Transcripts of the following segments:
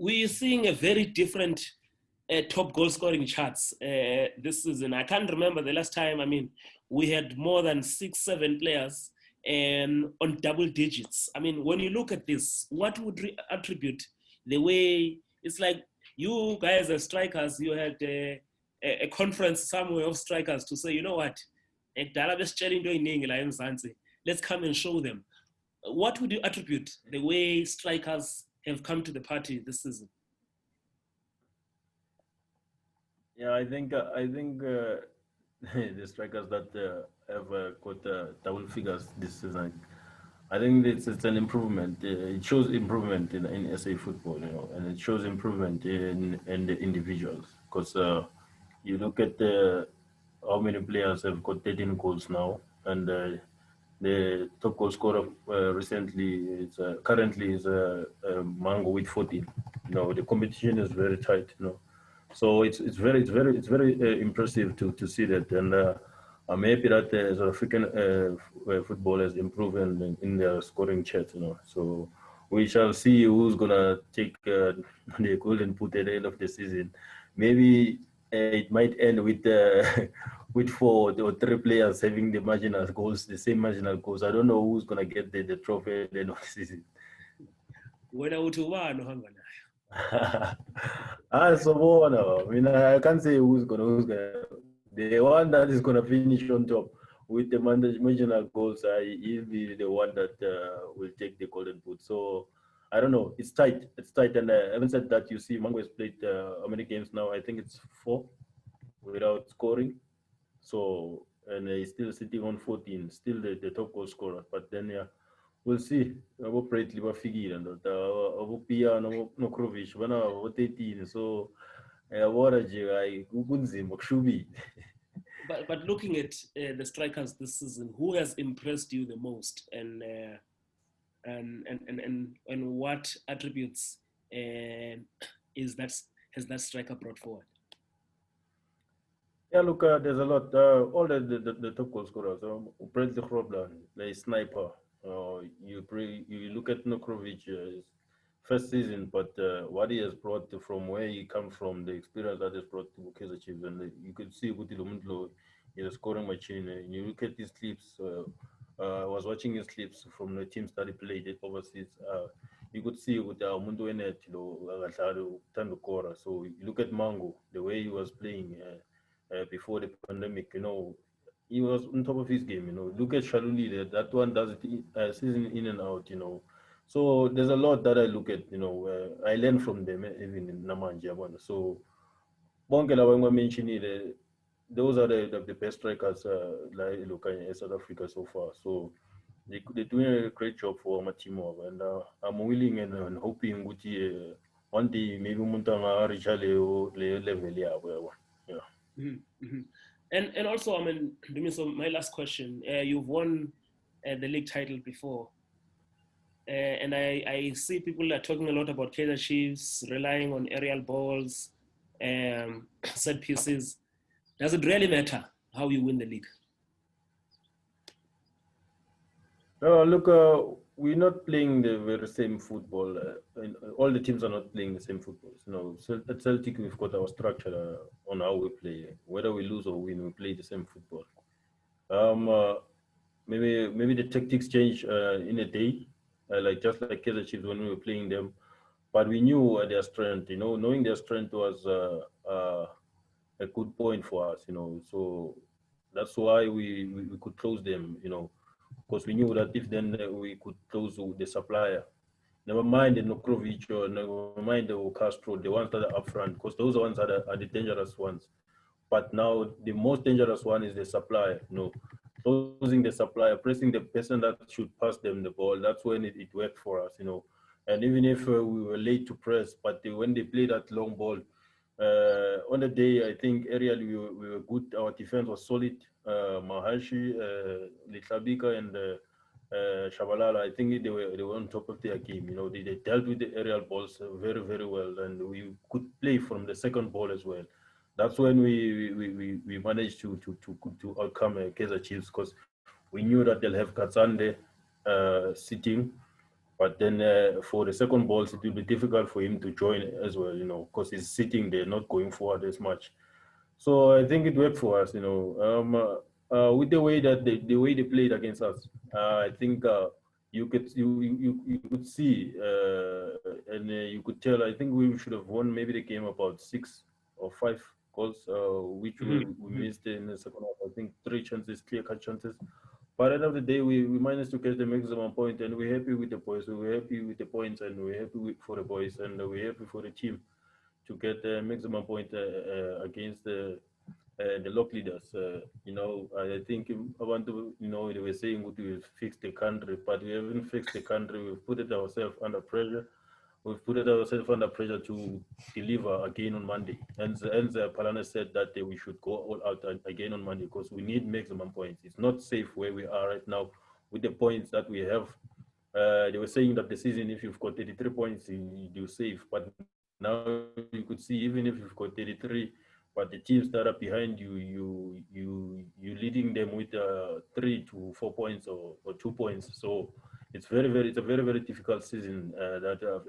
we're seeing a very different top goal scoring charts this season. I can't remember the last time. I mean, we had more than 6-7 players on double digits. I mean, when you look at this, what would attribute the way it's like you guys as strikers, you had a conference somewhere of strikers to say, you know what, let's come and show them. What would you attribute the way strikers have come to the party this season? Yeah, I think the strikers that have got double figures this season, I think it's an improvement. It shows improvement in SA football, and it shows improvement in the individuals. Because you look at how many players have got 13 goals now, and the top goal scorer recently is currently is Mhango with 14. The competition is very tight. So it's very impressive to see that, and I'm happy that South African football has improved in their scoring chat. So we shall see who's gonna take the golden boot at the end of the season. Maybe it might end with with 4 or 3 players having the same marginal goals. I don't know who's gonna get the trophy at the end of the season. So I mean, I can't say the one that is gonna finish on top with the marginal goals. He'll be the one that will take the golden boot. So I don't know. It's tight. It's tight. And having said that, you see, Mhango has played how many games now? I think it's 4 without scoring. So and he's still sitting on 14, still the top goal scorer. But then yeah, we'll see. Abopretely bafikile ndoda abopia noKrovic bana abo-13 so yabona nje hayi kunzima kushubile. But looking at the strikers this season, who has impressed you the most, and what attributes has that striker brought forward? Yeah, look, there's a lot. All the top goal scorers. Bradley Grobler, the sniper. You look at Nokrovic, his first season, but what he has brought from where he comes from, the experience that has brought to Kaizer Chiefs, and you could see Guti Lumundlo is a scoring machine. And you look at his clips. I was watching his clips from the teams that he played it overseas. You could see with Mundu Enet, so you look at Mhango, the way he was playing. Before the pandemic, he was on top of his game. Look at Shalulile, that one does it season in and out. So there's a lot that I look at. I learn from them even in Namanja one. So bonke laba engineer, those are the best strikers like look in South Africa so far. So they're doing a great job for my team over, and I'm willing and hoping that one day maybe Muntanga reach a level. Yeah. Mm-hmm. And also, I mean, so my last question: you've won the league title before, and I see people are talking a lot about Kaizer Chiefs relying on aerial balls, set pieces. Does it really matter how you win the league? Look, we're not playing the very same football. All the teams are not playing the same football. So at Celtic, we've got our structure on how we play. Whether we lose or win, we play the same football. Maybe the tactics change in a day, like just like Kaizer Chiefs when we were playing them. But we knew their strength. Knowing their strength was a good point for us. So that's why we could close them. Because we knew that if then we could close the supplier. Never mind the Nokrovic or never mind the Castro, the ones that are up front, because those ones are the dangerous ones. But now the most dangerous one is the supplier. Closing the supplier, pressing the person that should pass them the ball. That's when it worked for us. And even if we were late to press, but when they played that long ball, on the day, I think aerially we were good. Our defense was solid. Mahashi, Litlabika, and Shabalala, I think they were on top of their game. They dealt with the aerial balls very, very well, and we could play from the second ball as well. That's when we managed to outcome Kaizer Chiefs, because we knew that they'll have Katsande sitting But then for the second balls, it will be difficult for him to join as well, because he's sitting there, not going forward as much. So I think it worked for us, with the way that the way they played against us. I think you could see and you could tell. I think we should have won maybe the game about 6 or 5 goals, which we missed in the second half. I think 3 chances, clear-cut chances. But at the end of the day, we managed to get the maximum point, and we're happy with the boys. We're happy with the points, and we're happy for the boys, and we're happy for the team to get the maximum point against the lock leaders. I think I want to, they were saying we've fixed the country, but we haven't fixed the country. We've put it ourselves under pressure. We've put it ourselves under pressure to deliver again on Monday. And Palana said that we should go all out again on Monday because we need maximum points. It's not safe where we are right now with the points that we have. They were saying that the season, if you've got 33 points, you're safe. But now you could see, even if you've got 33, but the teams that are behind you, you leading them with 3 to 4 points or 2 points. So it's a very difficult season that I've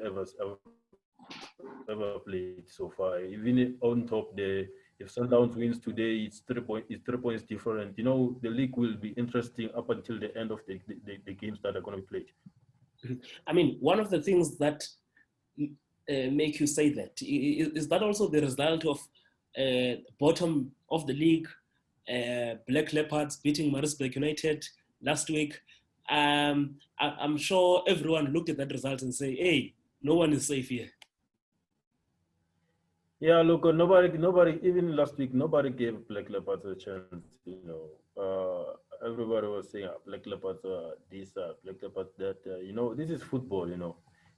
ever played so far. Even on top, if Sundowns wins today, it's 3 points different. The league will be interesting up until the end of the games that are going to be played. I mean, one of the things that make you say that is that also the result of bottom of the league, Black Leopards beating Maritzburg United last week. I'm sure everyone looked at that result and say, hey, no one is safe here. Yeah, look, nobody, even last week, nobody gave Black Leopards a chance. Everybody was saying Black Leopards this, Black Leopards that. This is football.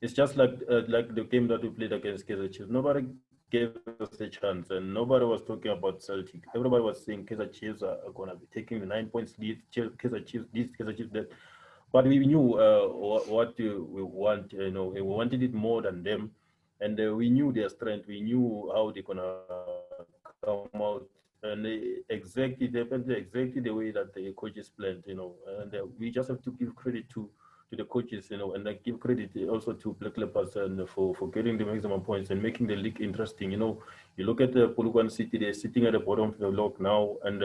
It's just like the game that we played against Kaizer Chiefs. Nobody gave us a chance, and nobody was talking about Celtic. Everybody was saying Kaizer Chiefs are going to be taking the 9 points lead. Kaizer Chiefs this, Kaizer Chiefs that. But we knew what we want. We wanted it more than them. And we knew their strength. We knew how they're gonna come out, and it happened exactly the way that the coaches planned. And we just have to give credit to the coaches, and give credit also to Black Leopards and for getting the maximum points and making the league interesting. You look at the Polokwane City; they're sitting at the bottom of the log now, and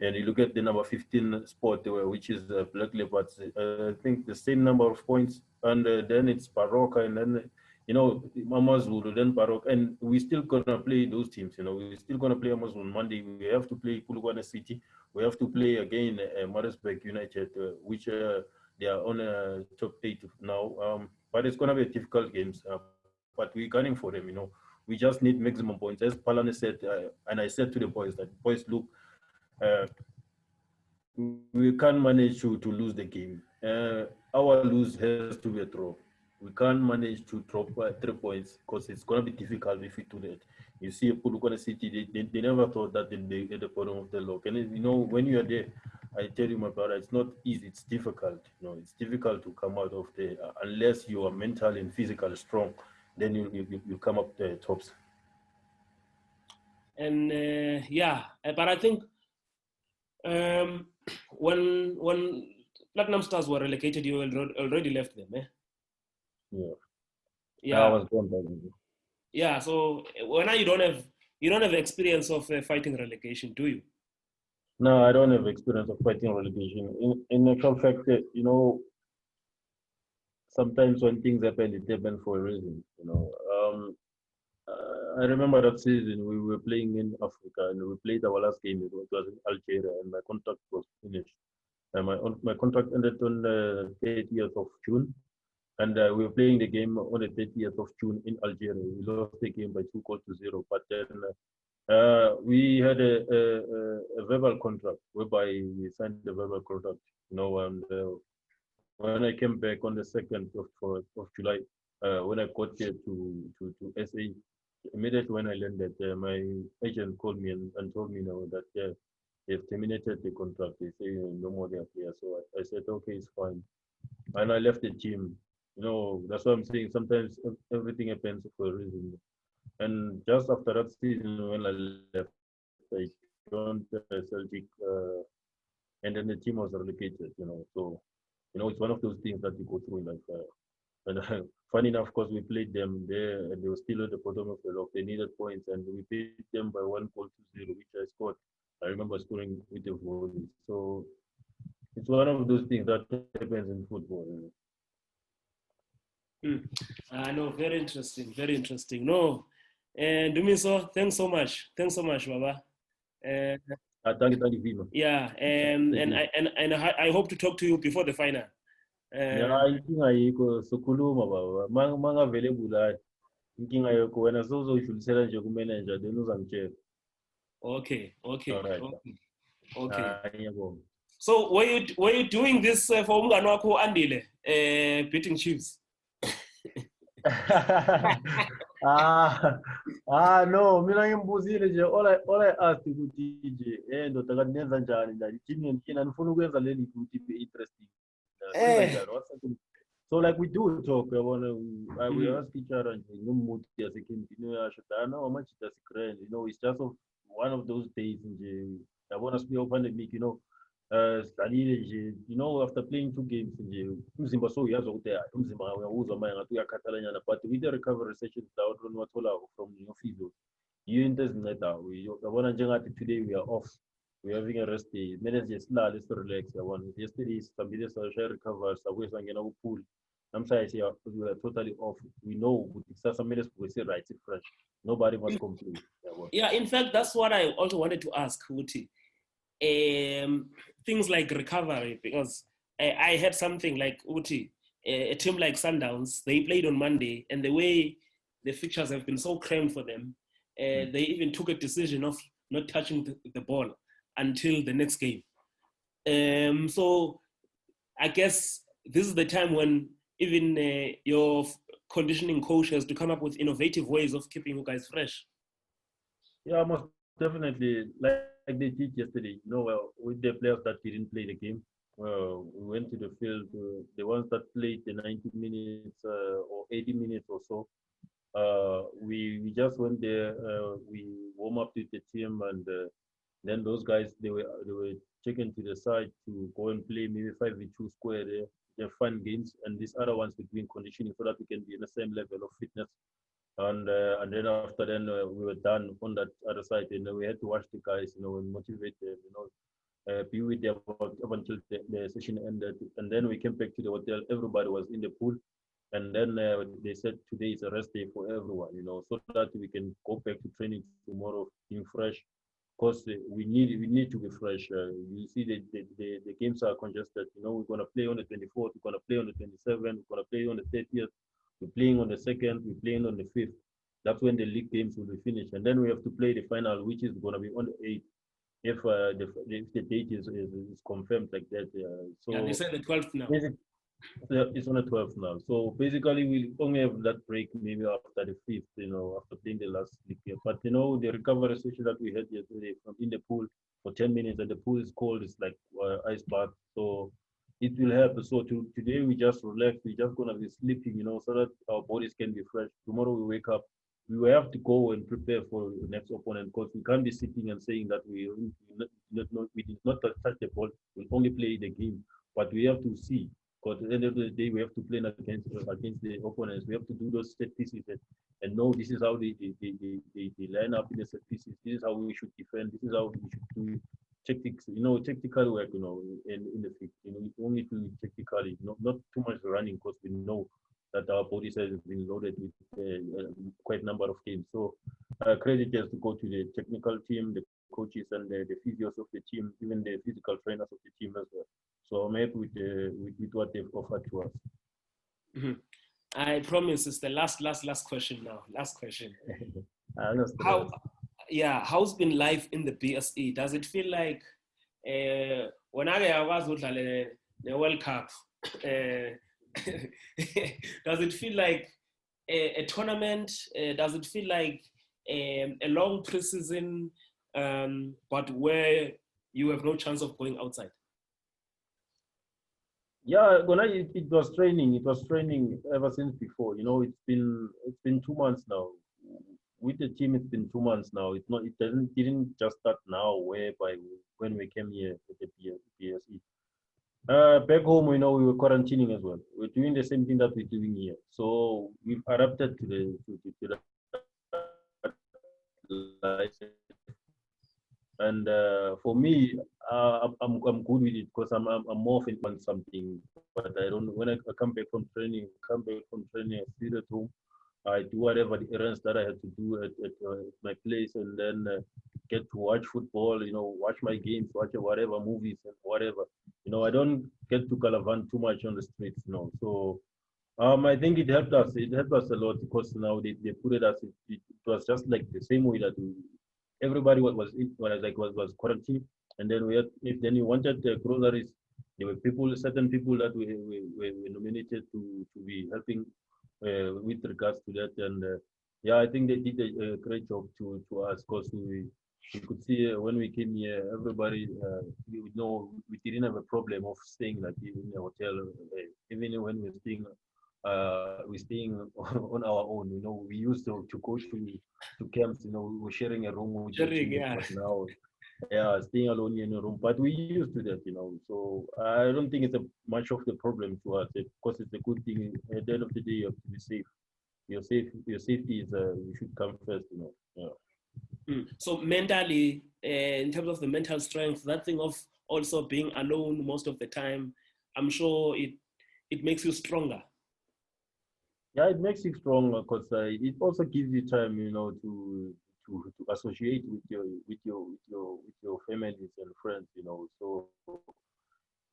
you look at the number 15 spot, which is Black Leopards. I think the same number of points, and then it's Baroka, and then. Amazulu, then Barok, and we're still gonna play those teams. We're still gonna play Amazulu on Monday. We have to play Polokwane City. We have to play again Maritzburg United, which they are on top 8 now. But it's gonna be a difficult game. But we're gunning for them. We just need maximum points, as Palane said, and I said to the boys that look, we can't manage to lose the game. Our lose has to be a draw. We can't manage to drop 3 points because it's going to be difficult if we do that. You see, Polokwane City, they never thought that they'd be at the bottom of the log. And, when you are there, I tell you, my brother, it's not easy. It's difficult. It's difficult to come out of there unless you are mentally and physically strong. Then you come up the tops. And, but I think when Platinum Stars were relegated, you already left them, eh? Yeah. I was born by then. Yeah. So when you don't have experience of fighting relegation, do you? No, I don't have experience of fighting relegation. In actual fact, sometimes when things happen, it happens for a reason. I remember that season we were playing in Africa, and we played our last game. It was in Algeria, and my contract was finished. And my contract ended on the 30th of June. And we were playing the game on the 30th of June in Algeria. We lost the game by 2-0. But then we had a verbal contract whereby we signed the verbal contract. And when I came back on the 2nd of July, when I got here to SA, immediately when I landed, my agent called me and told me that they've terminated the contract. They say no more there. So I said, okay, it's fine. And I left the team. That's what I'm saying. Sometimes everything happens for a reason. And just after that season, when I left, I joined Celtic, and then the team was relegated. So, it's one of those things that you go through in life. And funny enough, of course, we played them there, and they were still at the bottom of the log. They needed points, and we beat them by 1 goal to 0, which I scored. I remember scoring with a volley. So it's one of those things that happens in football. No, very interesting, very interesting. No, and Ndumiso, thanks so much. Thanks so much, Baba. Uh, Thank you, Vima. yeah, I hope to talk to you before the final. Ya, inkinga ayikho sokhuluma baba. Mangavele bulayi. Inkinga ayikho wena sowuzodlulisela nje kumanager then uzangitshela. Okay, okay, All right. okay, okay. Ngiyabonga. So were you doing this for umngani wakho Andile, beating Chiefs? No, mina ngimbuzile nje all I asked ukuthi nje ndoda kanti nenza njani la ijimi ngina nifuna ukwenza leli ukuthi ibe interesting. Senza njani? What's happening? So like we do talk, we ask each other nje ngomood yasekhempini yasho dana how much does grand, it's just one of those days nje yabona sibuya pandemic, sidlalile nje, after playing 2 games nje umzimba so uyazwa ukuthi umzimba uyawuzwa manje ngathi uyakhathalanyana, but with the recovery sessions la watholako from physio yiyo into ezincedayo. Yabona njengathi today we are off, we're having a rest day, kumele nje silale si-relax. Yabona yesterday sihambile sashaya recover sabuye sangena kupool, namhlanje we are totally off. We know ukuthi kusasa kumele sivuke si-right, si-fresh, nobody must complain. Yabona. Yeah, in fact, that's what I also wanted to ask Uti. Things like recovery, because I had something like Uti, a team like Sundowns, they played on Monday, and the way the fixtures have been so cramped for them, they even took a decision of not touching the ball until the next game. So I guess this is the time when even your conditioning coach has to come up with innovative ways of keeping you guys fresh. Yeah, most definitely. Like they did yesterday, with the players that didn't play the game. We went to the field, the ones that played the 90 minutes or 80 minutes or so. We just went there. We warm up with the team, and then those guys they were taken to the side to go and play maybe 5v2 square there. They're fun games, and these other ones we're doing conditioning so that we can be in the same level of fitness. And then after then we were done on that other side, and we had to watch the guys, and motivate them, be with them up until the session ended. And then we came back to the hotel. Everybody was in the pool, and then they said today is a rest day for everyone, so that we can go back to training tomorrow being fresh. Because we need to be fresh. You see, the games are congested. We're gonna play on the 24th. We're gonna play on the 27th. We're gonna play on the 30th. We're playing on the 2nd, we're playing on the 5th. That's when the league games will be finished. And then we have to play the final, which is going to be on the 8th, if the date is confirmed like that. So yeah, they said the 12th now. It's on the 12th now. So basically, we only have that break maybe after the 5th, after playing the last league game. But, the recovery session that we had yesterday from in the pool for 10 minutes, and the pool is cold, it's like ice bath. So it will help. So today we just relax. We're just gonna be sleeping, so that our bodies can be fresh. Tomorrow we wake up. We will have to go and prepare for the next opponent, because we can't be sitting and saying that we did not touch the ball. We only play the game, but we have to see. Because at the end of the day, we have to play against the opponents. We have to do those set pieces and know this is how they line up in the set pieces. This is how we should defend. This is how we should do tactics, tactical work, in the field. Only do tactically, not too much running, because we know that our bodies have been loaded with quite a number of games. So credit has to go to the technical team, the coaches, and the physios of the team, even the physical trainers of the team as well. So I'm happy with what they've offered to us. Mm-hmm. I promise it's the last question now. Last question. How's been life in the BSE? Does it feel like when I was with the World Cup, does it feel like a tournament? Does it feel like a long preseason, but where you have no chance of going outside? Yeah, it was training. It was training ever since before. It's been 2 months now. With the team, it's been 2 months now. It didn't just start now, whereby when we came here at the BSE. Back home, we were quarantining as well. We're doing the same thing that we're doing here. So we've adapted to that life. And for me, I'm good with it because I'm more of on something. But I don't. When I come back from training, I sit at home. I do whatever the errands that I had to do at my place, and then get to watch football. Watch my games, watch whatever movies and whatever. I don't get to Calavan too much on the streets. So I think it helped us. It helped us a lot because now they put it as it was just like the same way that everybody was quarantined, and then if then you wanted groceries, there were certain people that were nominated to be helping with regards to that, and yeah, I think they did a great job to us because we could see when we came here, everybody we didn't have a problem of staying like in a hotel, even when we're staying on our own. We used to go to camps. We were sharing a room with the Sharing, teammates, yeah. but now, yeah, staying alone in a room. But we used to that. So I don't think it's a much of the problem to us. Of course, it's a good thing. At the end of the day, you have to be safe. Your safety is you should come first. Yeah. So mentally, in terms of the mental strength, that thing of also being alone most of the time, I'm sure it makes you stronger. Yeah, it makes you stronger because it also gives you time, to associate with your families and friends. So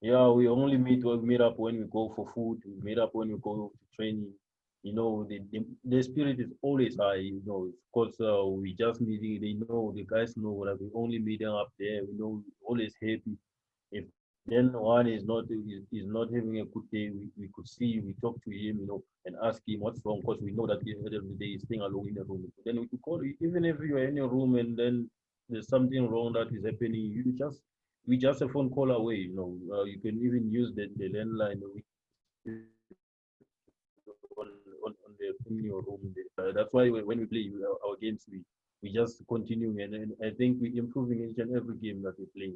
yeah, we meet up when we go for food. We meet up when we go to training. The spirit is always high. Because we just meeting. They know the guys know that we only meeting up there. We know always happy. If then one is not having a good day, we could see, we talk to him, and ask him what's wrong, because we know that at the end of the day he's staying alone in a room. Then we could call, even if you are in your room and then there's something wrong that is happening, we just a phone call away. You can even use the landline on in your room. That's why when we play our games, we just continue, and I think we're improving each and every game that we play.